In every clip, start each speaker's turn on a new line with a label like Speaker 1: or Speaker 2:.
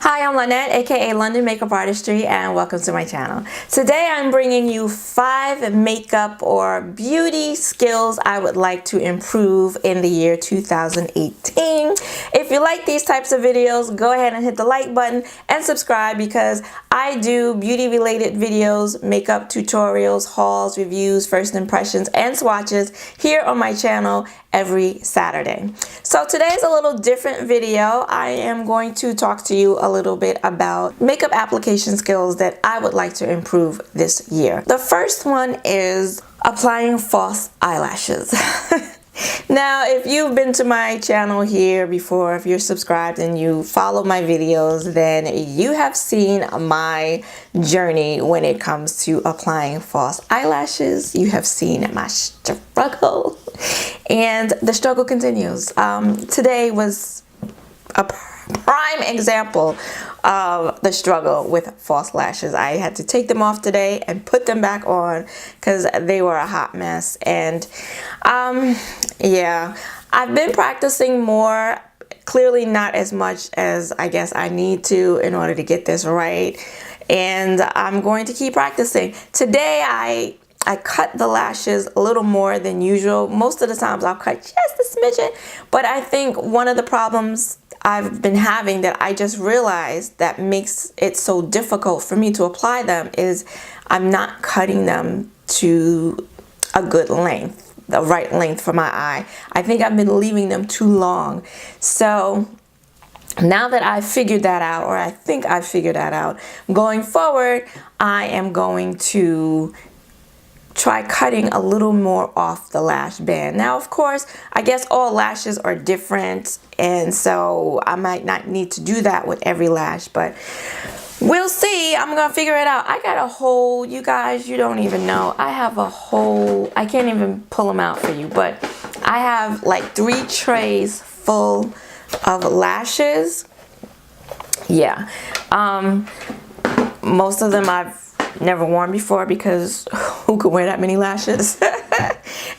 Speaker 1: Hi, I'm Lynette, aka London Makeup Artistry, and welcome to my channel. Today I'm bringing you 5 makeup or beauty skills I would like to improve in the year 2018. If you like these types of videos, go ahead and hit the like button and subscribe because I do beauty related videos, makeup tutorials, hauls, reviews, first impressions, and swatches here on my channel every Saturday. So today's a little different video. I am going to talk to you a little bit about makeup application skills that I would like to improve this year. The first one is applying false eyelashes. Now, if you've been to my channel here before, if you're subscribed and you follow my videos, then you have seen my journey when it comes to applying false eyelashes. You have seen my struggle, and the struggle continues. Today was a prime example of the struggle with false lashes. I had to take them off today and put them back on because they were a hot mess. And yeah, I've been practicing more, clearly not as much as I guess I need to in order to get this right, and I'm going to keep practicing. Today I cut the lashes a little more than usual. Most of the times I'll cut just a smidgen, but I think one of the problems I've been having that I just realized that makes it so difficult for me to apply them is I'm not cutting them to a good length, the right length for my eye. I think I've been leaving them too long. So now that I've figured that out, or I think I've figured that out, going forward, I am going to try cutting a little more off the lash band. Now, of course, I guess all lashes are different, and so I might not need to do that with every lash, but we'll see. I'm gonna figure it out. I got a whole, you guys, you don't even know, I have a whole, I can't even pull them out for you, but I have like 3 trays full of lashes. Yeah, most of them I've never worn before because who could wear that many lashes?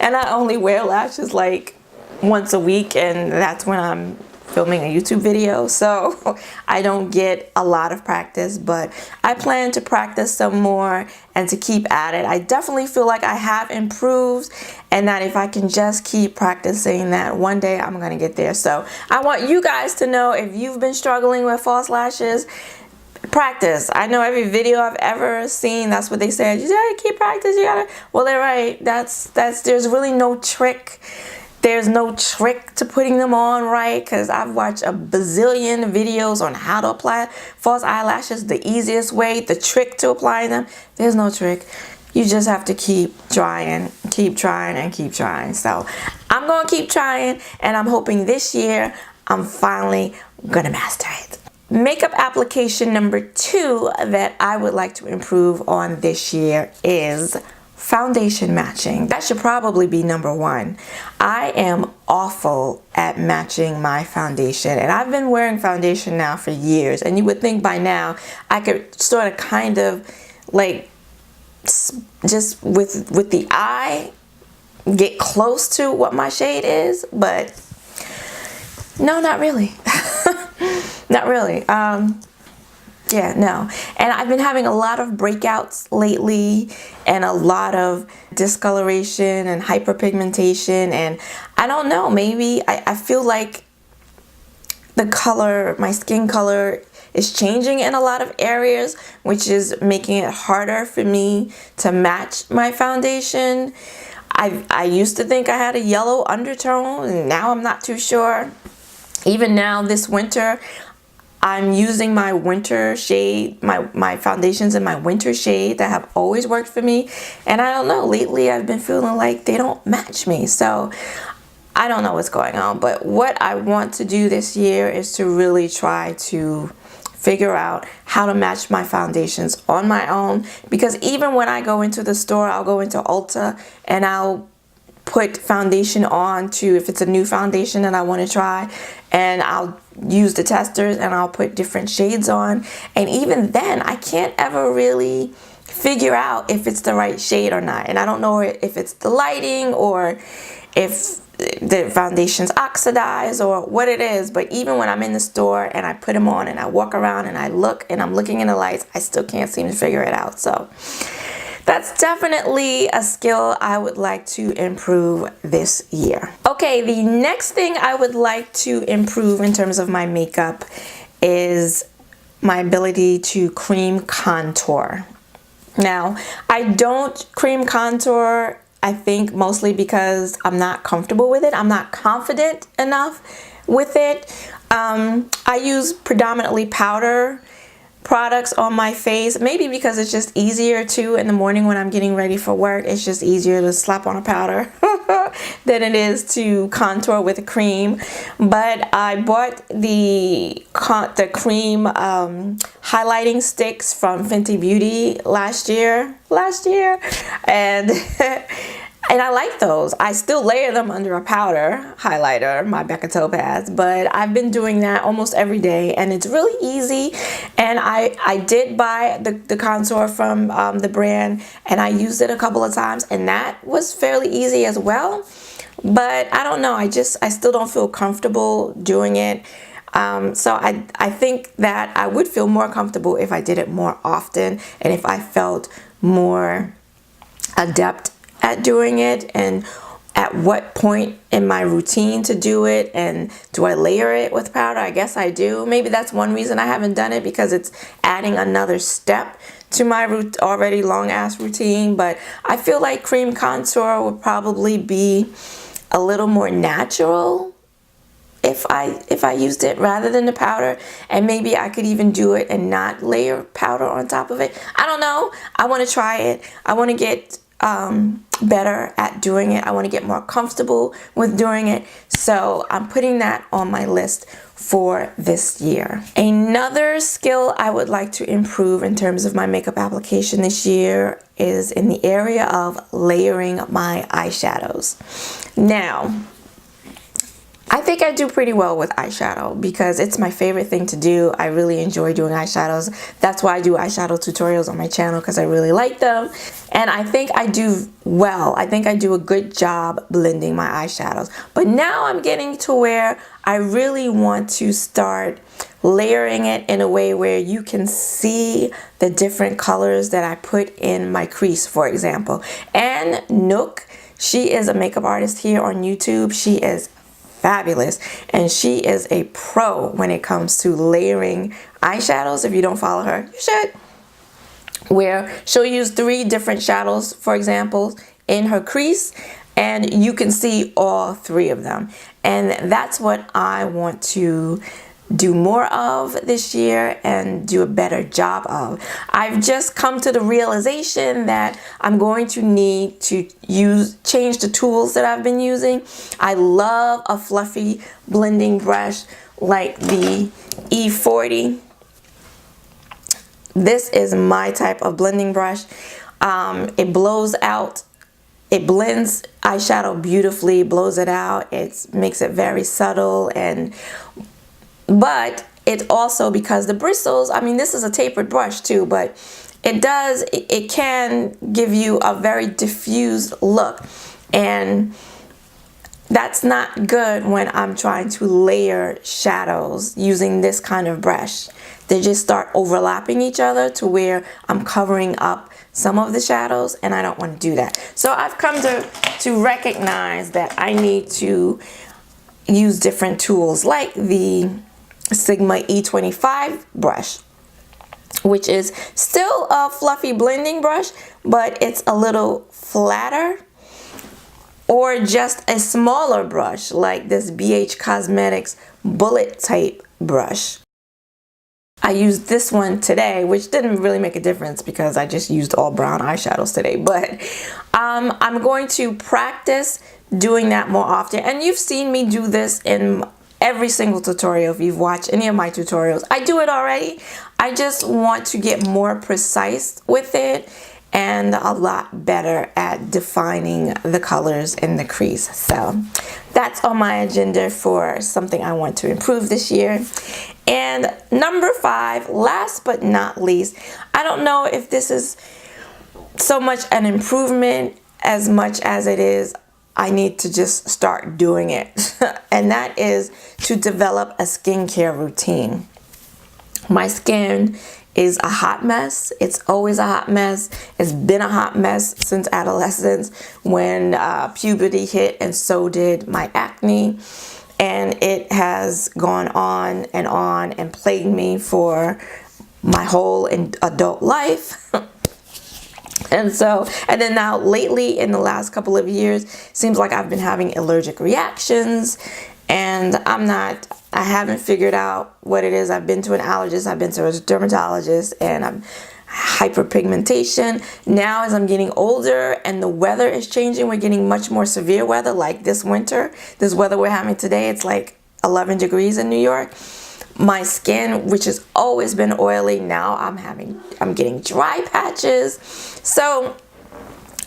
Speaker 1: And I only wear lashes like once a week, and that's when I'm filming a YouTube video, so I don't get a lot of practice, but I plan to practice some more and to keep at it. I definitely feel like I have improved, and that if I can just keep practicing, that one day I'm gonna get there. So I want you guys to know, if you've been struggling with false lashes, practice. I know every video I've ever seen, that's what they said. You gotta keep practice. You gotta. Well, they're right. That's. There's really no trick. There's no trick to putting them on right, because I've watched a bazillion videos on how to apply false eyelashes, the easiest way, the trick to applying them. There's no trick. You just have to keep trying, and keep trying. So I'm gonna keep trying, and I'm hoping this year I'm finally gonna master it. Makeup application number 2 that I would like to improve on this year is foundation matching. That should probably be number 1. I am awful at matching my foundation, and I've been wearing foundation now for years, and you would think by now I could sort of kind of like just with the eye get close to what my shade is, but no, not really. Not really. Yeah, no. And I've been having a lot of breakouts lately, and a lot of discoloration and hyperpigmentation, and I don't know, maybe I feel like the color, my skin color is changing in a lot of areas, which is making it harder for me to match my foundation. I used to think I had a yellow undertone, and now I'm not too sure. Even now this winter, I'm using my winter shade, my foundations in my winter shade that have always worked for me. And I don't know, lately I've been feeling like they don't match me. So I don't know what's going on. But what I want to do this year is to really try to figure out how to match my foundations on my own. Because even when I go into the store, I'll go into Ulta and I'll put foundation on to, if it's a new foundation that I want to try, and I'll use the testers and I'll put different shades on, and even then I can't ever really figure out if it's the right shade or not. And I don't know if it's the lighting or if the foundation's oxidized or what it is, but even when I'm in the store and I put them on and I walk around and I look and I'm looking in the lights, I still can't seem to figure it out. So that's definitely a skill I would like to improve this year. Okay, the next thing I would like to improve in terms of my makeup is my ability to cream contour. Now, I don't cream contour, I think mostly because I'm not comfortable with it. I'm not confident enough with it. I use predominantly powder products on my face, maybe because it's just easier to in the morning when I'm getting ready for work. It's just easier to slap on a powder than it is to contour with a cream. But I bought the cream highlighting sticks from Fenty Beauty last year, and and I like those. I still layer them under a powder highlighter, my Becca Topaz, but I've been doing that almost every day and it's really easy. And I did buy the contour from the brand and I used it a couple of times and that was fairly easy as well. But I don't know, I still don't feel comfortable doing it. So I think that I would feel more comfortable if I did it more often and if I felt more adept at doing it and at what point in my routine to do it, and do I layer it with powder? I guess I do. Maybe that's one reason I haven't done it, because it's adding another step to my already long ass routine. But I feel like cream contour would probably be a little more natural if I used it rather than the powder, and maybe I could even do it and not layer powder on top of it. I don't know. I want to try it. I want to get better at doing it. I want to get more comfortable with doing it. So I'm putting that on my list for this year. Another skill I would like to improve in terms of my makeup application this year is in the area of layering my eyeshadows. Now, I think I do pretty well with eyeshadow because it's my favorite thing to do. I really enjoy doing eyeshadows. That's why I do eyeshadow tutorials on my channel, because I really like them. And I think I do well. I think I do a good job blending my eyeshadows. But now I'm getting to where I really want to start layering it in a way where you can see the different colors that I put in my crease, for example. And Nook, she is a makeup artist here on YouTube. She is fabulous and she is a pro when it comes to layering eyeshadows. If you don't follow her, you should. Where she'll use 3 different shadows, for example, in her crease, and you can see all 3 of them. And that's what I want to do more of this year and do a better job of. I've just come to the realization that I'm going to need to change the tools that I've been using. I love a fluffy blending brush like the E40. This is my type of blending brush. It blows out, it blends eyeshadow beautifully, blows it out. It makes it very subtle, but it also, because the bristles, I mean, this is a tapered brush too, but it can give you a very diffused look, and that's not good when I'm trying to layer shadows using this kind of brush. They just start overlapping each other to where I'm covering up some of the shadows, and I don't want to do that. So I've come to recognize that I need to use different tools like the Sigma E25 brush, which is still a fluffy blending brush, but it's a little flatter, or just a smaller brush like this BH Cosmetics bullet type brush. I used this one today, which didn't really make a difference because I just used all brown eyeshadows today, but I'm going to practice doing that more often. And you've seen me do this in every single tutorial. If you've watched any of my tutorials, I do it already. I just want to get more precise with it and a lot better at defining the colors in the crease. So that's on my agenda for something I want to improve this year. And number 5, last but not least, I don't know if this is so much an improvement as much as it is I need to just start doing it. And that is to develop a skincare routine. My skin is a hot mess. It's always a hot mess. It's been a hot mess since adolescence, when puberty hit, and so did my acne. And it has gone on and plagued me for my whole adult life. And then now lately, in the last couple of years, seems like I've been having allergic reactions, and I haven't figured out what it is. I've been to an allergist, I've been to a dermatologist, and I'm hyperpigmentation. Now, as I'm getting older and the weather is changing, we're getting much more severe weather, like this winter. This weather we're having today, it's like 11 degrees in New York. My skin, which has always been oily, now I'm getting dry patches. So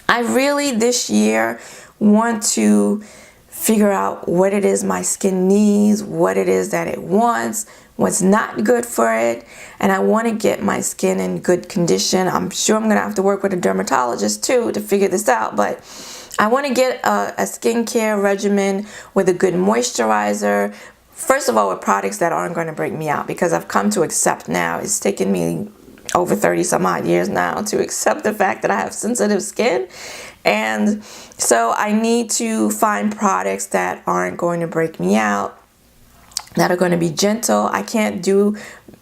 Speaker 1: I really this year want to figure out what it is my skin needs, what it is that it wants, what's not good for it, and I want to get my skin in good condition. I'm sure I'm going to have to work with a dermatologist too to figure this out, but I want to get a skincare regimen with a good moisturizer. First of all, with products that aren't going to break me out, because I've come to accept now, it's taken me over 30 some odd years now to accept the fact that I have sensitive skin. And so I need to find products that aren't going to break me out, that are going to be gentle. I can't do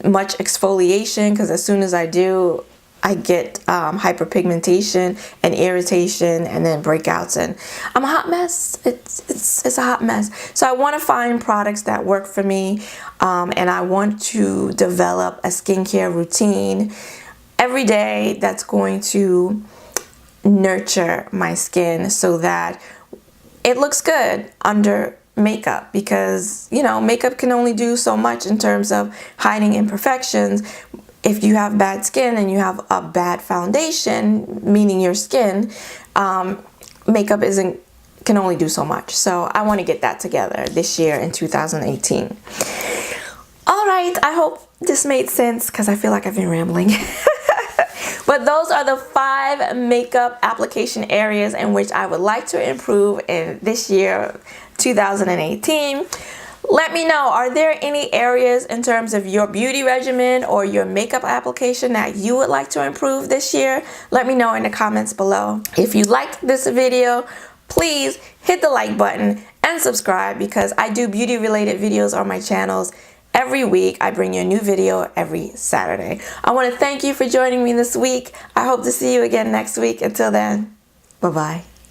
Speaker 1: much exfoliation, because as soon as I do, I get hyperpigmentation and irritation, and then breakouts, and I'm a hot mess. It's a hot mess. So I want to find products that work for me, and I want to develop a skincare routine every day that's going to nurture my skin so that it looks good under makeup, because makeup can only do so much in terms of hiding imperfections. If you have bad skin and you have a bad foundation, meaning your skin, makeup can only do so much. So I want to get that together this year in 2018. All right, I hope this made sense, because I feel like I've been rambling. But those are the 5 makeup application areas in which I would like to improve in this year, 2018. Let me know, are there any areas in terms of your beauty regimen or your makeup application that you would like to improve this year? Let me know in the comments below. If you liked this video, please hit the like button and subscribe, because I do beauty related videos on my channels every week. I bring you a new video every Saturday. I want to thank you for joining me this week. I hope to see you again next week. Until then, bye-bye.